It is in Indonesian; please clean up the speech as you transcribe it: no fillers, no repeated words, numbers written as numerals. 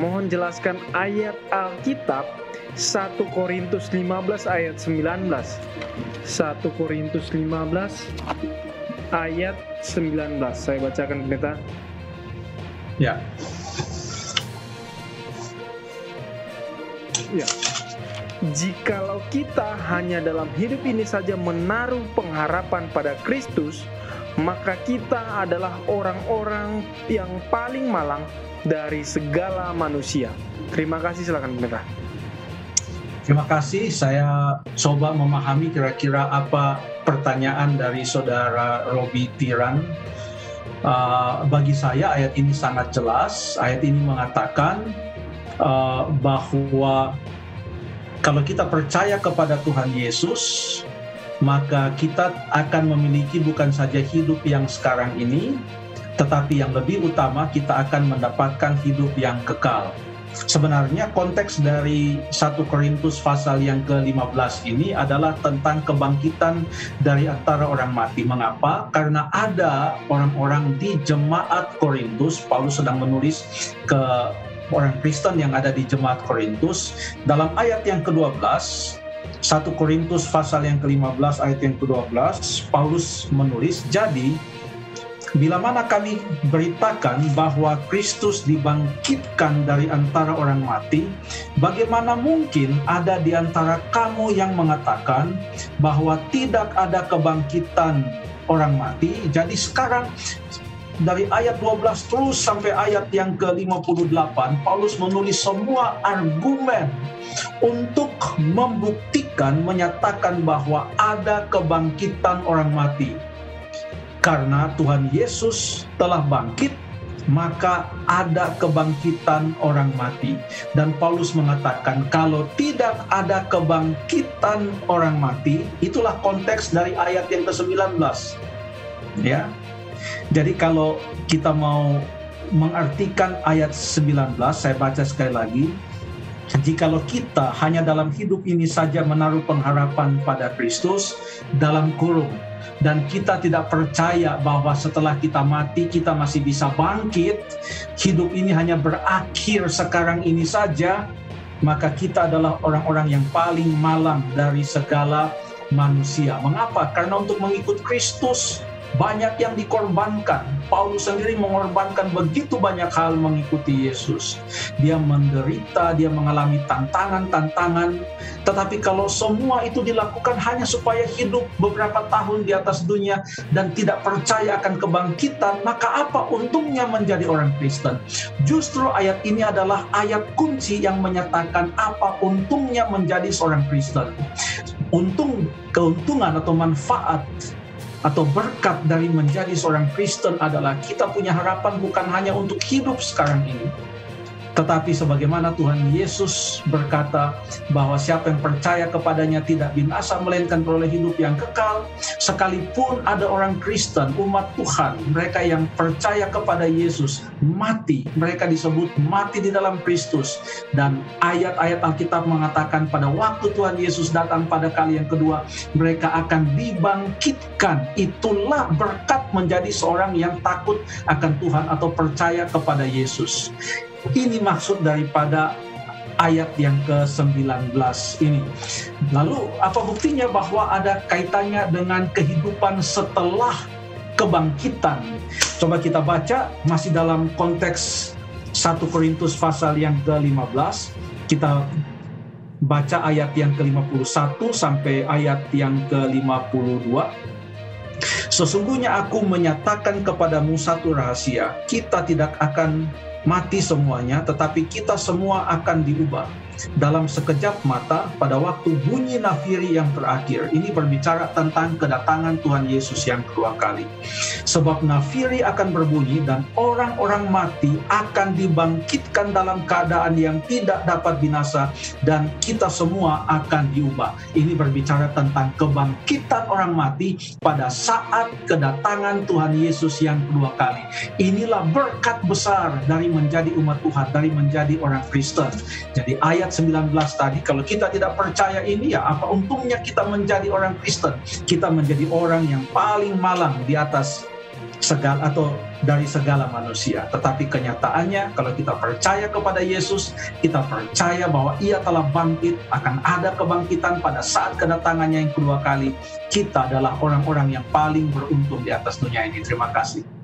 mohon jelaskan ayat Alkitab 1 Korintus 15 ayat 19. 1 Korintus 15 ayat 19. Saya bacakan, pendeta. Ya. Ya. Jikalau kita hanya dalam hidup ini saja menaruh pengharapan pada Kristus, maka kita adalah orang-orang yang paling malang dari segala manusia. Terima kasih, silakan pendeta. Terima kasih. Saya coba memahami kira-kira apa pertanyaan dari saudara Robi Tiran. Bagi saya ayat ini sangat jelas. Ayat ini mengatakan bahwa kalau kita percaya kepada Tuhan Yesus, maka kita akan memiliki bukan saja hidup yang sekarang ini, tetapi yang lebih utama kita akan mendapatkan hidup yang kekal. Sebenarnya konteks dari 1 Korintus pasal yang ke-15 ini adalah tentang kebangkitan dari antara orang mati. Mengapa? Karena ada orang-orang di jemaat Korintus. Paulus sedang menulis ke orang Kristen yang ada di jemaat Korintus. Dalam ayat yang ke-12, 1 Korintus pasal yang ke-15 ayat yang ke-12, Paulus menulis, "Jadi, bila mana kami beritakan bahwa Kristus dibangkitkan dari antara orang mati, bagaimana mungkin ada di antara kamu yang mengatakan bahwa tidak ada kebangkitan orang mati?" Jadi sekarang dari ayat 12 terus sampai ayat yang ke-58, Paulus menulis semua argumen untuk membuktikan, menyatakan bahwa ada kebangkitan orang mati. Karena Tuhan Yesus telah bangkit, maka ada kebangkitan orang mati. Dan Paulus mengatakan kalau tidak ada kebangkitan orang mati, itulah konteks dari ayat yang ke-19. Ya. Jadi kalau kita mau mengartikan ayat 19, saya baca sekali lagi. Jikalau kita hanya dalam hidup ini saja menaruh pengharapan pada Kristus, dalam kurung, dan kita tidak percaya bahwa setelah kita mati kita masih bisa bangkit, hidup ini hanya berakhir sekarang ini saja, maka kita adalah orang-orang yang paling malang dari segala manusia. Mengapa? Karena untuk mengikut Kristus banyak yang dikorbankan. Paulus sendiri mengorbankan begitu banyak hal mengikuti Yesus. Dia menderita, dia mengalami tantangan-tantangan. Tetapi kalau semua itu dilakukan hanya supaya hidup beberapa tahun di atas dunia dan tidak percaya akan kebangkitan, maka apa untungnya menjadi orang Kristen? Justru ayat ini adalah ayat kunci yang menyatakan apa untungnya menjadi seorang Kristen. Keuntungan atau manfaat atau berkat dari menjadi seorang Kristen adalah kita punya harapan bukan hanya untuk hidup sekarang ini, tetapi sebagaimana Tuhan Yesus berkata bahwa siapa yang percaya kepadanya tidak binasa melainkan peroleh hidup yang kekal. Sekalipun ada orang Kristen, umat Tuhan, mereka yang percaya kepada Yesus mati, mereka disebut mati di dalam Kristus. Dan ayat-ayat Alkitab mengatakan pada waktu Tuhan Yesus datang pada kali yang kedua, mereka akan dibangkitkan. Itulah berkat menjadi seorang yang takut akan Tuhan atau percaya kepada Yesus. Ini maksud daripada ayat yang ke-19 ini. Lalu apa buktinya bahwa ada kaitannya dengan kehidupan setelah kebangkitan? Coba kita baca masih dalam konteks 1 Korintus pasal yang ke-15. Kita baca ayat yang ke-51 sampai ayat yang ke-52. "Sesungguhnya aku menyatakan kepadamu satu rahasia, kita tidak akan mati semuanya, tetapi kita semua akan diubah dalam sekejap mata pada waktu bunyi nafiri yang terakhir." Ini berbicara tentang kedatangan Tuhan Yesus yang kedua kali. "Sebab nafiri akan berbunyi dan orang-orang mati akan dibangkitkan dalam keadaan yang tidak dapat binasa dan kita semua akan diubah." Ini berbicara tentang kebangkitan orang mati pada saat kedatangan Tuhan Yesus yang kedua kali. Inilah berkat besar dari menjadi umat Tuhan, dari menjadi orang Kristen. Jadi ayat 19 tadi, kalau kita tidak percaya ini, ya apa untungnya kita menjadi orang Kristen? Kita menjadi orang yang paling malang di atas dari segala manusia. Tetapi kenyataannya kalau kita percaya kepada Yesus, kita percaya bahwa Ia telah bangkit, akan ada kebangkitan pada saat kedatangannya yang kedua kali. Kita adalah orang-orang yang paling beruntung di atas dunia ini. Terima kasih.